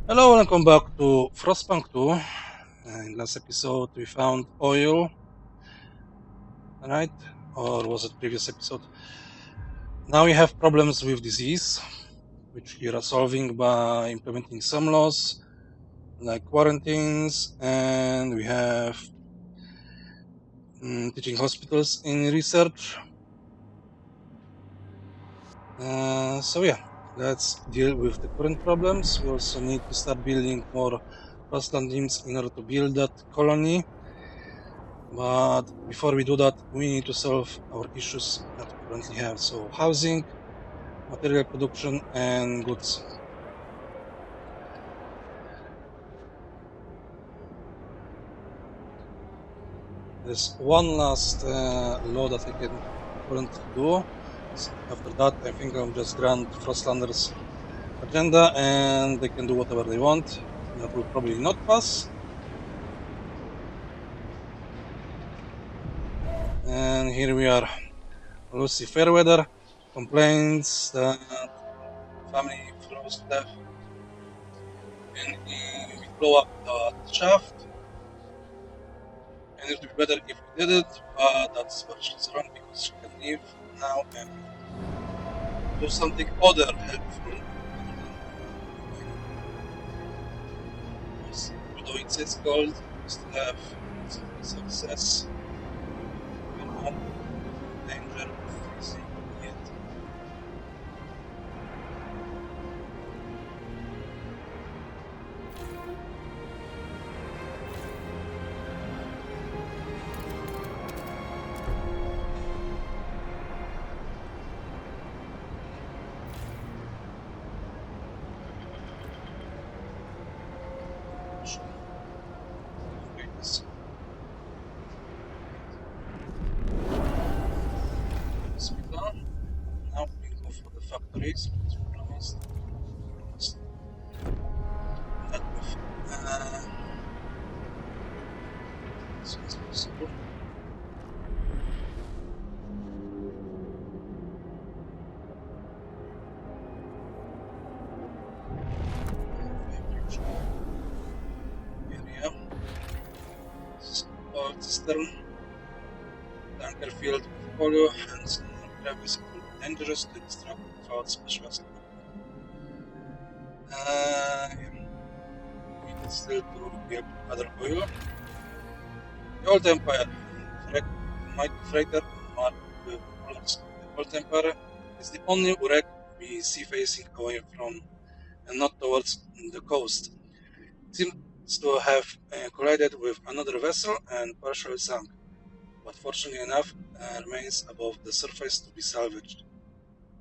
Hello, welcome back to Frostpunk 2. In last episode we found oil, right? Or was it previous episode? Now we have problems with disease, which we are solving by implementing some laws, like quarantines, and we have teaching hospitals in research. So yeah, let's deal with the current problems. We also need to start building more Frostland teams in order to build that colony. But before we do that, we need to solve our issues that we currently have. So housing, material production, and goods. There's one last law that I can currently do. After that, I think I'll just grant Frostlanders agenda and they can do whatever they want. That will probably not pass. And here we are. Lucy Fairweather complains that family froze to death and we blow up the shaft. And it would be better if we did it, but that's what she's wrong because she can leave now and do something other helpful. Although it says gold, we still have success. We're not in danger of freezing yet. Now we go for the factories, which we promised. That with as soon as possible. Area. This is called cistern. Tanker field with polio and crevice will be dangerous to extract without specialized equipment. We need still to get other oil. The Old Empire, mighty freighter marked with colors. The Old Empire is the only wreck we see facing away from and not towards the coast. It seems to have collided with another vessel and partially sunk, but fortunately enough remains above the surface to be salvaged.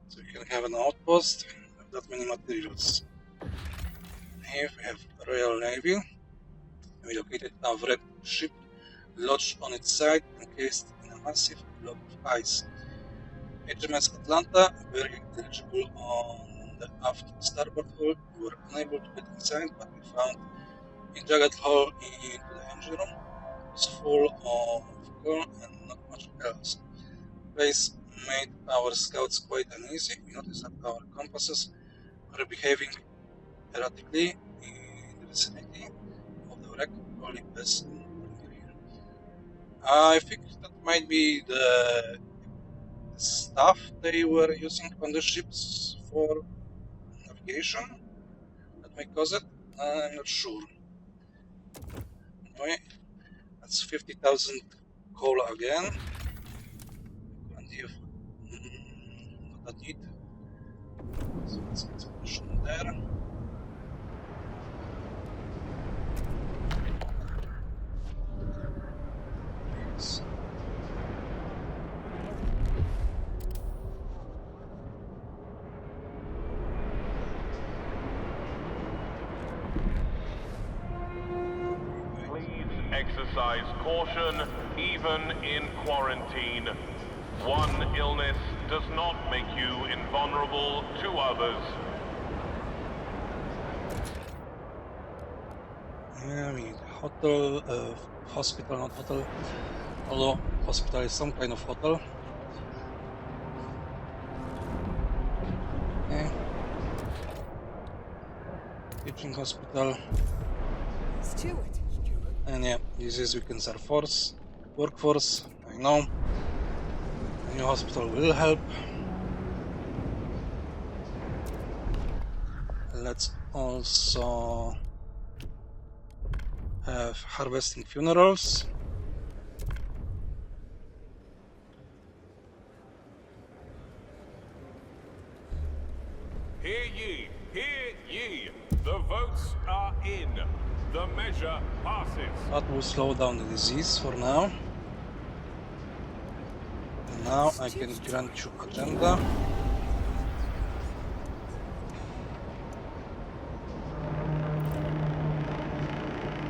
So you can have an outpost with that many materials. Here we have Royal Navy. We located a wrecked ship lodged on its side encased in a massive block of ice. HMS Atlanta, very eligible on the aft starboard hull. We were unable to get inside, but we found a jagged hole into the engine room. It was full of coal and not much else. The place made our scouts quite uneasy. We noticed that our compasses were behaving erratically in the vicinity of the wreck, only best. I think that might be the stuff they were using on the ships for navigation that may cause it. I'm not sure. Anyway, that's 50,000 coal again. Plenty of what I need. So let's expedition there. Yes. Exercise caution, even in quarantine. One illness does not make you invulnerable to others. Yeah, we need hotel, hospital, not hotel. Although hospital is some kind of hotel. Okay. Teaching hospital. Steward. And yeah, this is weekends our workforce. I know. A new hospital will help. Let's also have harvesting funerals. Hear ye, hear ye. The votes are in. The measure passes. That will slow down the disease for now. And now I can grant you agenda.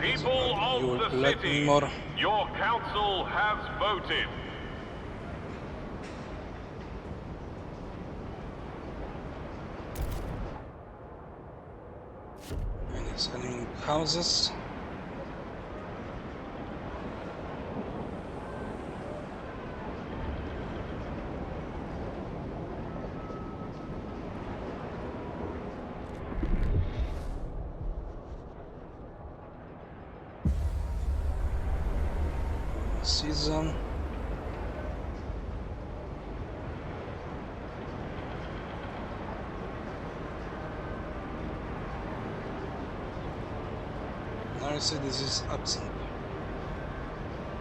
People You will of the let me city, more. your council has voted. And it's enemy houses. Season. Now you say this is absent.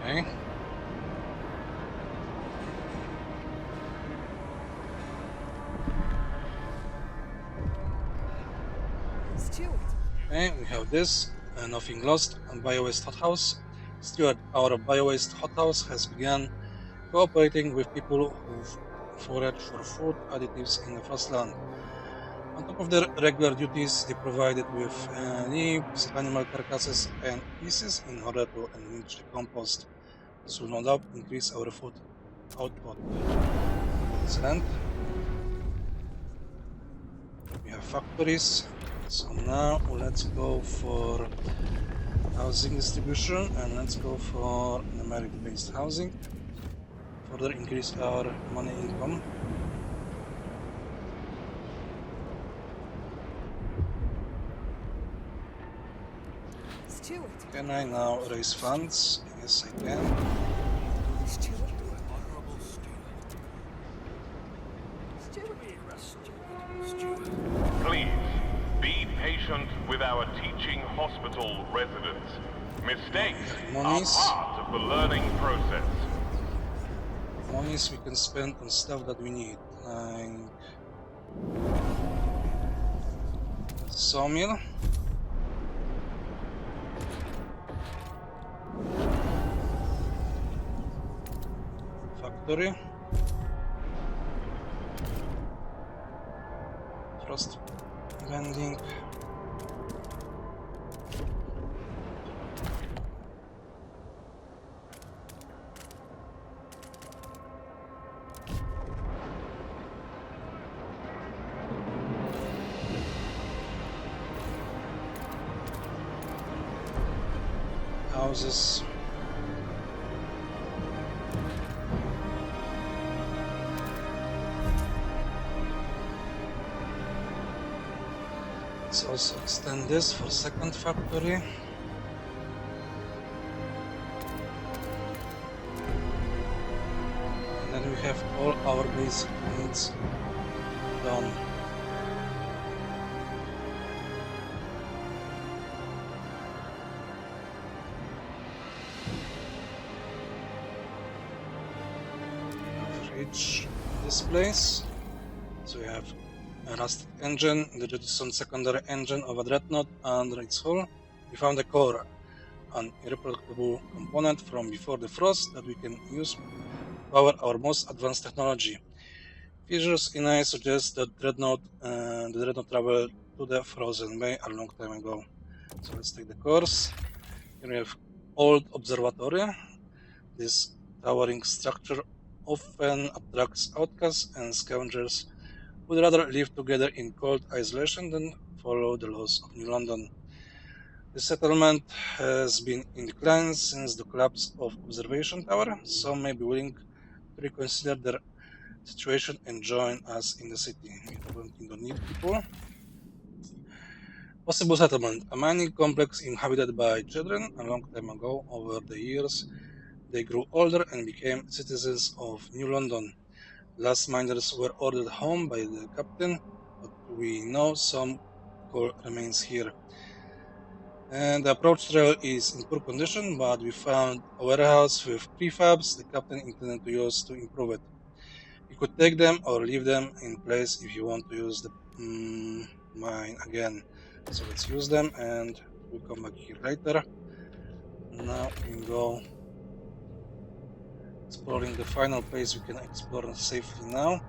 Okay. Steward. Okay, we have this. Nothing lost. And bio-waste hothouse. Steward, our bio-waste hothouse has begun cooperating with people who forage for food additives in the fastland. On top of their regular duties, they provided with leaves, animal carcasses, and pieces in order to enrich the compost. This will no doubt increase our food output. Excellent. We have factories. So now let's go for housing distribution and let's go for merit-based housing. Further increase our money income. Steward. Can I now raise funds? Yes, I can. Steward. Steward. Please, be patient with our teaching hospital residents. Mistakes are Monies. part of the learning process. Monies we can spend on stuff that we need, like sawmill. Factory. Frost vending. Houses. Let's also extend this for second factory. And then we have all our basic needs done. Fridge in this place. So we have a rusted engine, the jettisoned secondary engine of a dreadnought under its hull. We found a core, an irreplaceable component from before the frost that we can use to power our most advanced technology. Fissures in ice suggest that the dreadnought traveled to the frozen bay a long time ago. So let's take the course. Here we have old observatory. This towering structure often attracts outcasts and scavengers who would rather live together in cold isolation than follow the laws of New London. The settlement has been in decline since the collapse of Observation Tower. Some may be willing to reconsider their situation and join us in the city. We don't need people. Possible settlement. A mining complex inhabited by children a long time ago. Over the years, they grew older and became citizens of New London. Last miners were ordered home by the captain, but we know some coal remains here. And the approach trail is in poor condition, but we found a warehouse with prefabs the captain intended to use to improve it. You could take them or leave them in place if you want to use the mine again. So let's use them and we'll come back here later. Now we can go exploring the final place we can explore safely now.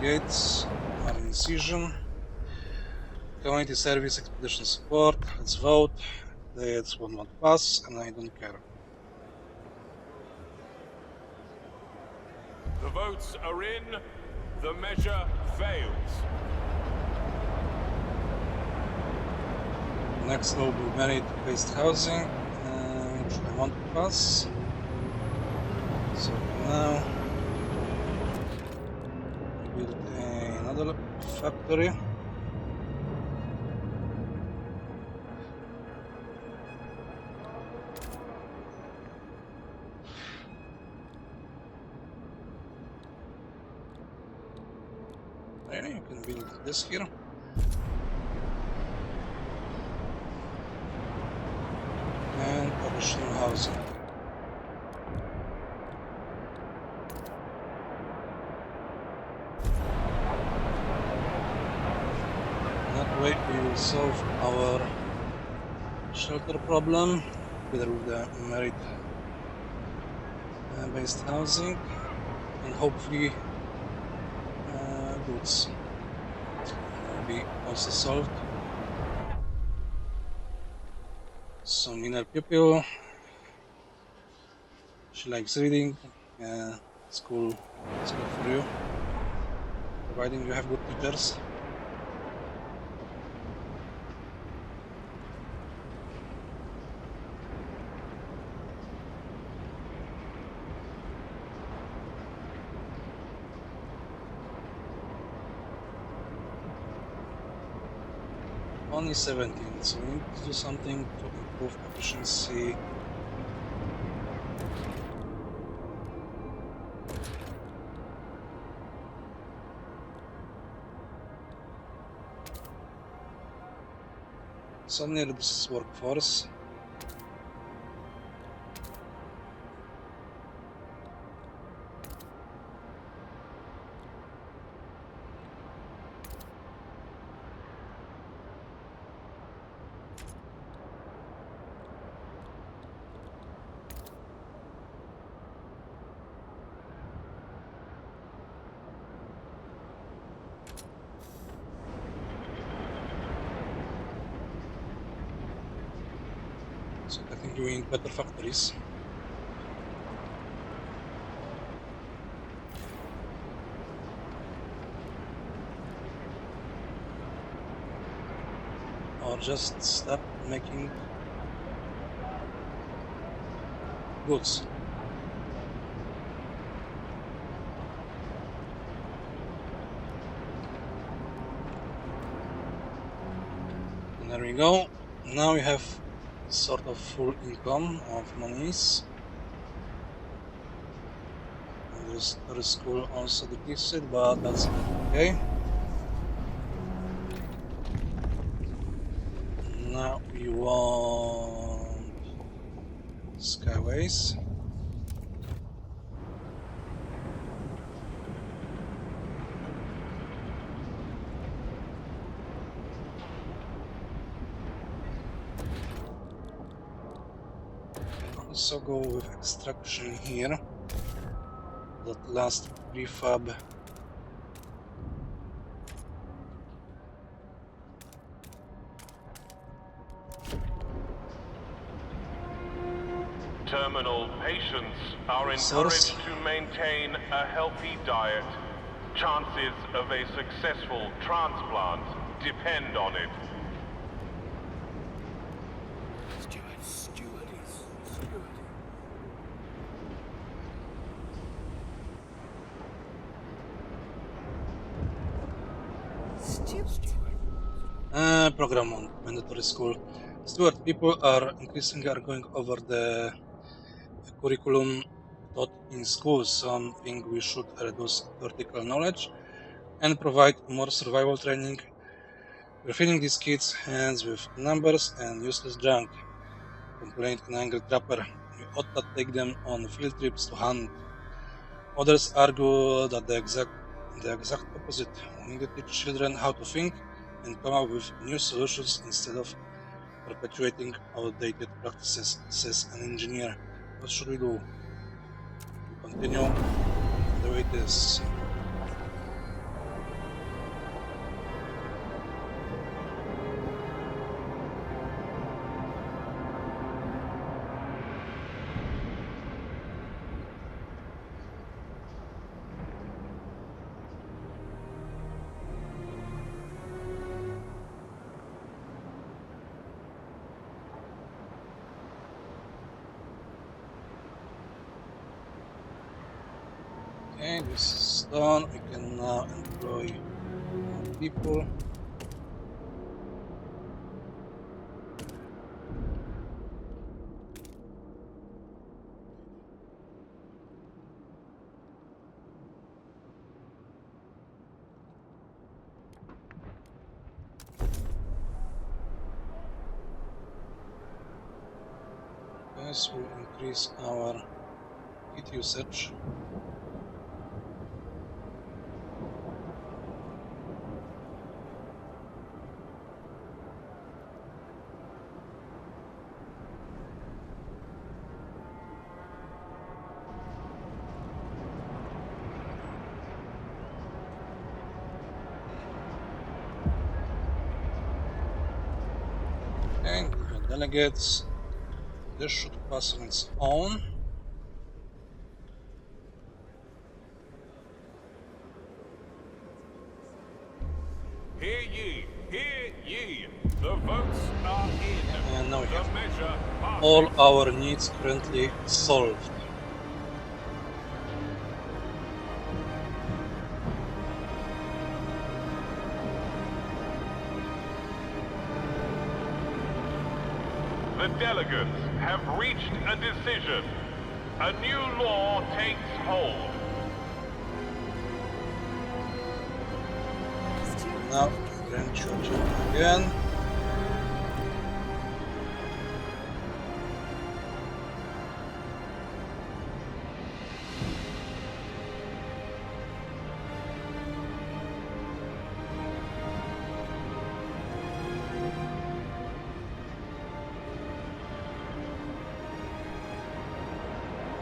Gates are in season. Community service, expedition support. Let's vote. That's one not pass, and I don't care. The votes are in. The measure fails. Next will be merit-based housing, which I want to pass. So now we build another factory. Really, you can build this here. And additional housing. That way we will solve our shelter problem together with the merit based housing and hopefully goods will be also solved. Some inner pupil. She likes reading. School is good for you, providing you have good teachers. Only 17, so we need to do something to improve efficiency. So near this workforce. So I think we need better factories. Or just stop making goods. And there we go. Now we have sort of full income of monies. And the school also decreased, but that's okay. Now we want skyways. Also go with extraction here. That last prefab. Terminal patients are Source. encouraged to maintain a healthy diet Chances of a successful transplant depend on it. Steward. Program on mandatory school. Steward, people are increasingly going over the curriculum taught in schools. Some think we should reduce theoretical knowledge and provide more survival training. We're filling these kids' hands with numbers and useless junk, complained an angry trapper. We ought to take them on field trips to hunt. Others argue that the exact opposite. We need to teach children how to think and come up with new solutions instead of perpetuating outdated practices, says an engineer. What should we do? We continue the way it is. Okay, this is done. We can now employ more people. This will increase our heat usage. And the delegates, this should pass on its own. Hear ye. The votes are in. And now we The have measure passes. all our needs currently solved. The delegates have reached a decision. A new law takes hold. Now, grandchildren again.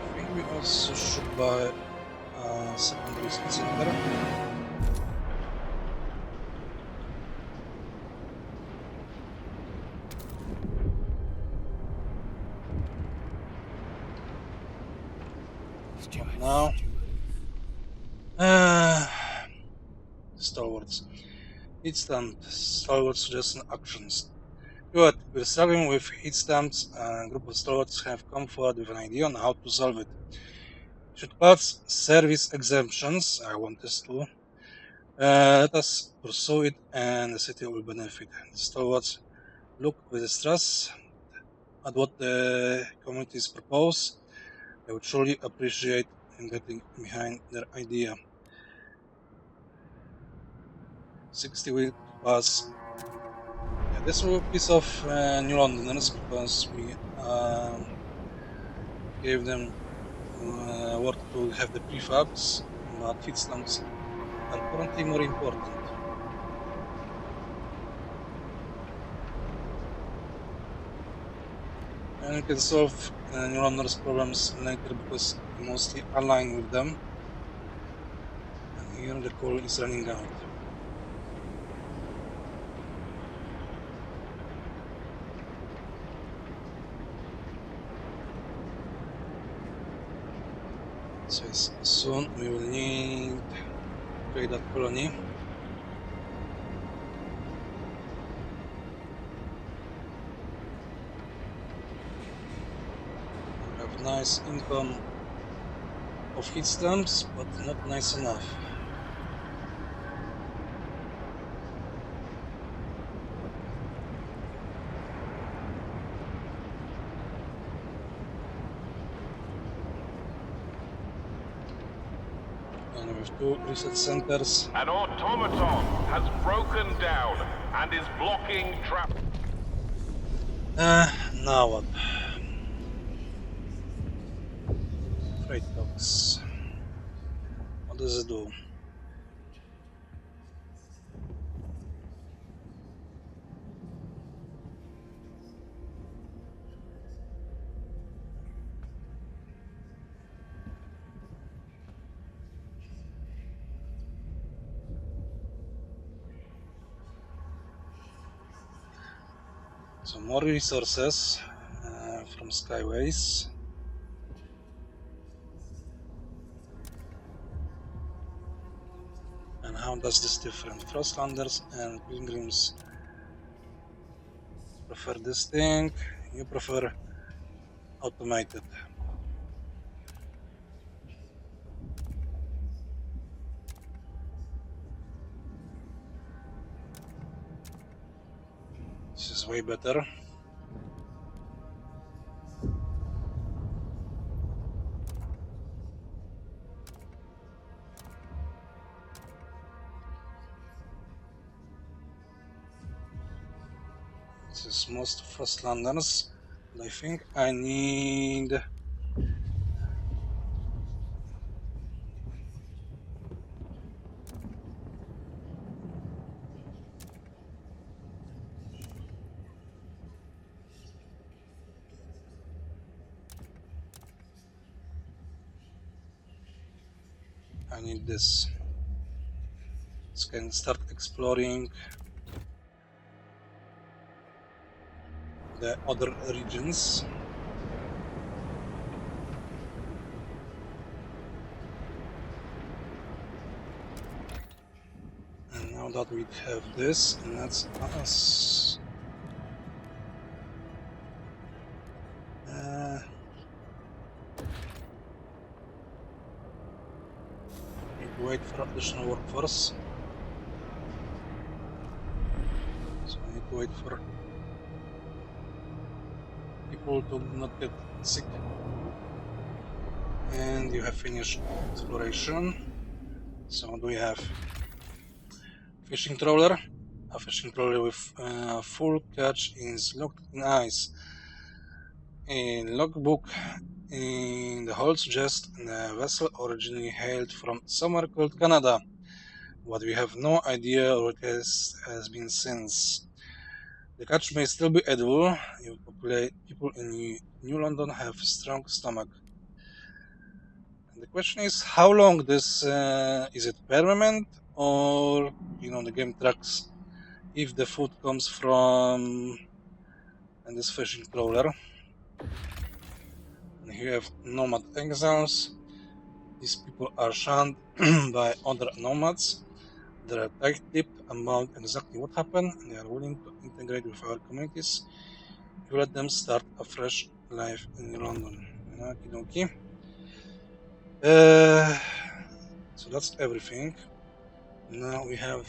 I think we also should buy a secondary center. Now, stalwarts. Heat stamp. Stalwart suggestion actions. Good. We're struggling with heat stamps. A group of stalwarts have come forward with an idea on how to solve it. Should pass service exemptions. I want this to. Let us pursue it, and the city will benefit. The stalwarts look with distrust at what the communities propose. I would truly appreciate getting behind their idea. 60 will pass. Yeah, this will piss off New Londoners because we gave them work to have the prefabs, but heat stamps are currently more important. And we can solve New Londoners' problems later because we mostly align with them. And here the coal is running out. So soon we will need create that colony. We have nice income of heat stamps, but not nice enough. And with 2 research centers. An automaton has broken down and is blocking traffic. Now what? Freight docks. What does it do? So more resources from Skyways. And how does this different? Frostlanders and Pilgrims prefer this thing. You prefer automated. This is way better. This is most Frostlanders. I think I need this. So can start exploring the other regions. And now that we have this, and that's us. Need to wait for additional workforce. So I need to wait for people to not get sick. And you have finished exploration. So do we have fishing trawler? A fishing trawler with full catch is locked in ice. In logbook in the hold suggests the vessel originally hailed from somewhere called Canada, but we have no idea what it has been since. The catch may still be edible if people in New London have a strong stomach. And the question is, how long this is it permanent, or the game tracks if the food comes from this fishing trawler. And here you have nomad exiles. These people are shunned by other nomads. They are tight-lipped about exactly what happened, and they are willing to integrate with our communities if you let them start a fresh life in London. Okie dokie. So that's everything. Now we have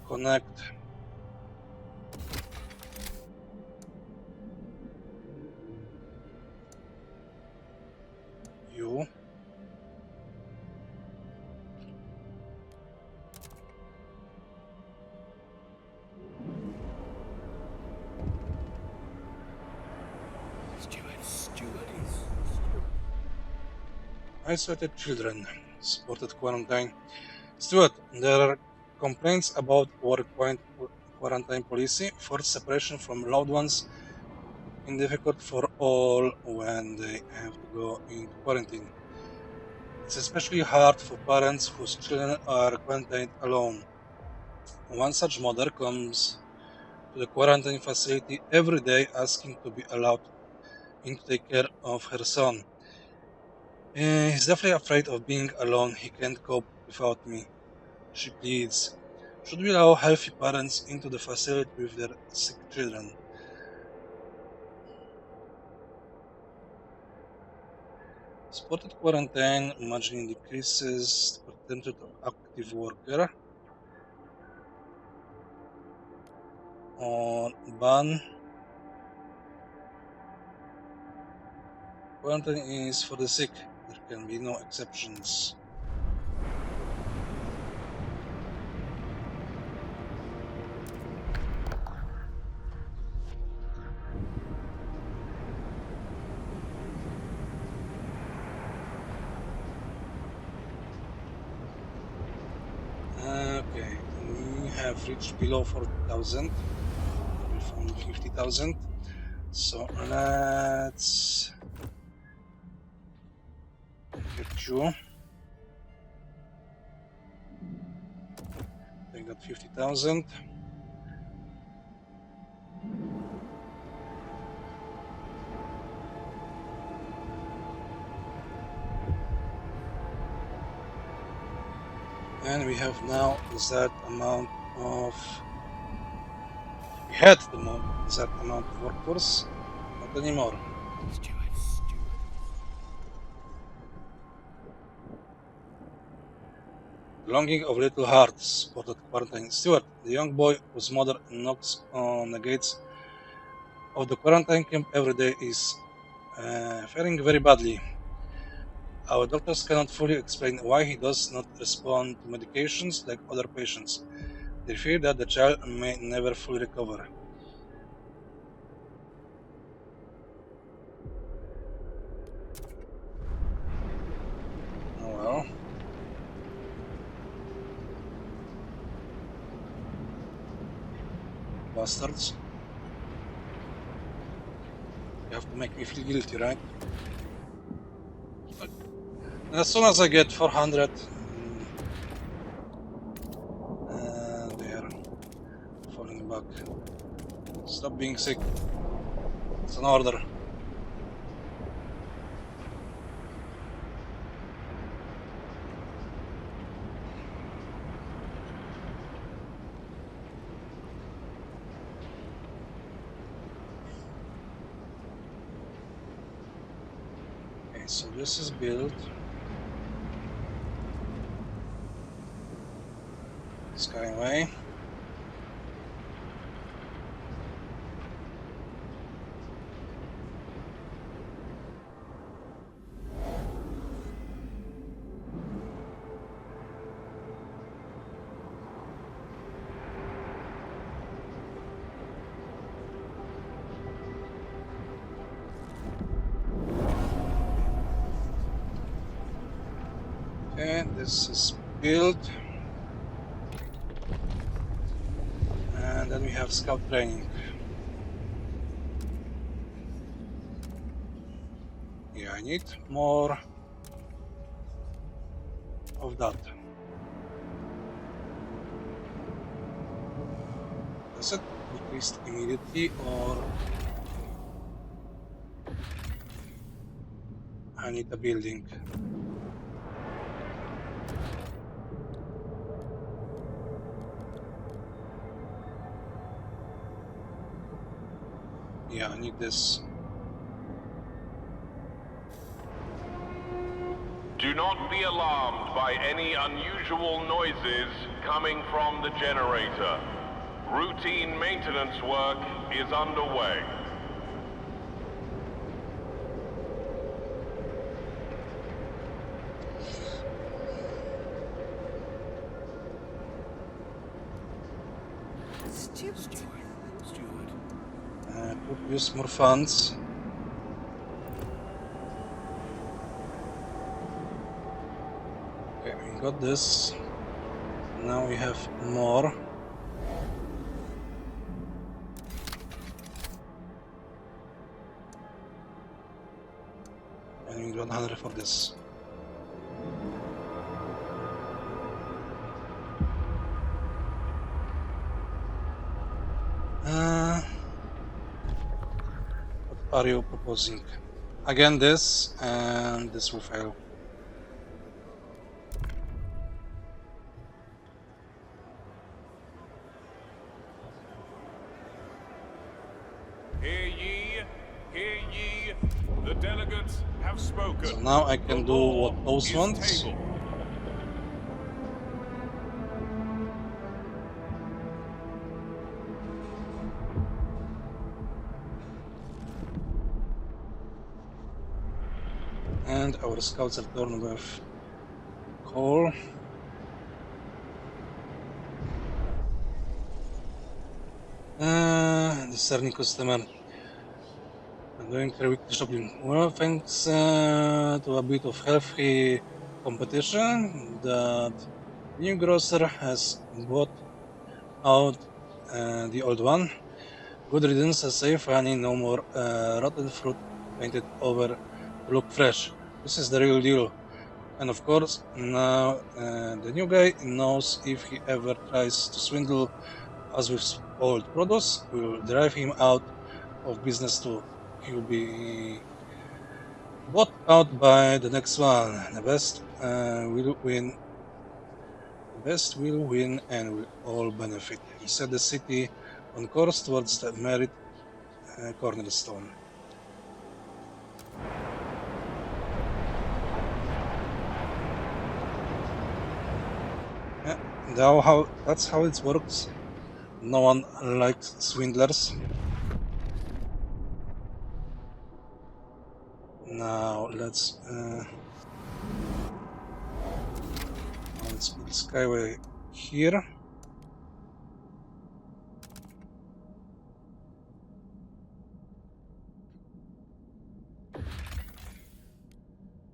connect you. Isolated children, supported quarantine. Steward, there are complaints about our quarantine policy, forced separation from loved ones, and difficult for all when they have to go into quarantine. It's especially hard for parents whose children are quarantined alone. One such mother comes to the quarantine facility every day asking to be allowed in to take care of her son. He's definitely afraid of being alone. He can't cope without me, she pleads. Should we allow healthy parents into the facility with their sick children? Spotted quarantine marginally decreases the potential of active worker. On ban. Quarantine is for the sick. There can be no exceptions. Okay, we have reached below 40,000. We found 50,000. So let's get you. Take that 50,000. And we have now that amount of. We had that amount of workforce, not anymore. Steward. Longing of little hearts, spotted quarantine. Steward, the young boy whose mother knocks on the gates of the quarantine camp every day, is faring very badly. Our doctors cannot fully explain why he does not respond to medications like other patients. They fear that the child may never fully recover. Oh well. Bastards. You have to make me feel guilty, right? And as soon as I get 400, they are falling back. Stop being sick. It's an order. Okay, so this is built. Skyway. Okay, this is built. And then we have scout training. Yeah, I need more of that. Does it decrease immediately or I need a building? Yeah, I need this. Do not be alarmed by any unusual noises coming from the generator. Routine maintenance work is underway. Steward. Could use more funds. Okay, we got this. Now we have more. And we got 100 for this. What are you proposing? Again this, and this will fail. delegates have spoken. So now I can The do law what those is wants. tabled. And our scouts return with coal. Discerning customer. I'm doing very weekly shopping. Well, thanks to a bit of healthy competition, that new grocer has bought out the old one. Good riddance, save honey, no more rotten fruit painted over to look fresh. This is the real deal. And of course, now the new guy knows if he ever tries to swindle us with old produce, we'll drive him out of business too. He'll be bought out by the next one. The best will win. The best will win and we'll all benefit. He set the city on course towards the merit cornerstone. That's how it works. No one likes swindlers. Now let's put Skyway here.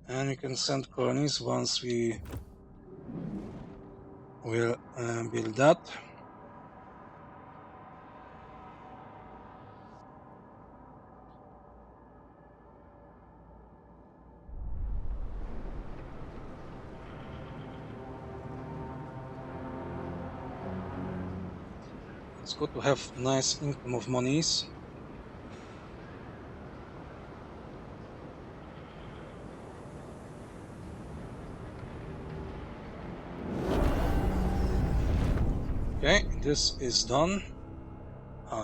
And we can send colonies once we will build that. It's good to have nice income of monies. Okay, this is done.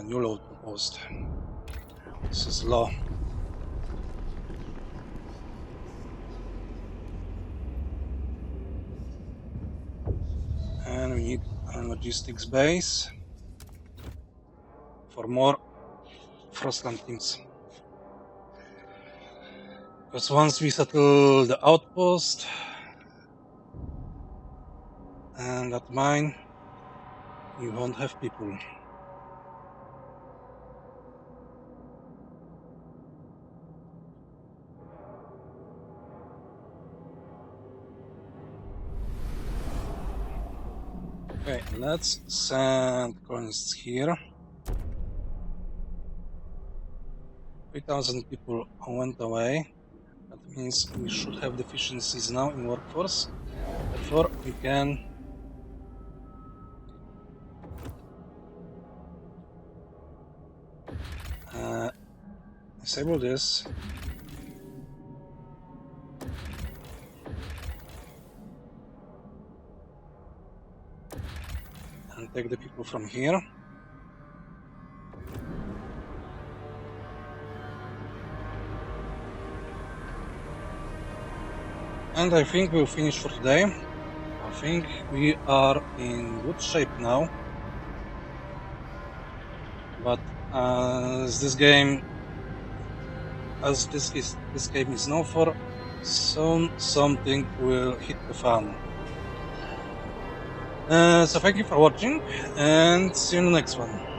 New load proposed. This is law. And we need a logistics base for more Frostpunk teams. Because once we settle the outpost and that mine, we won't have people. Okay, let's send colonists here. 3,000 people went away. That means we should have deficiencies now in workforce. Therefore, we can disable this. And take the people from here. And I think we'll finish for today. I think we are in good shape now. But as this game is known for, soon something will hit the fan. So thank you for watching and see you in the next one.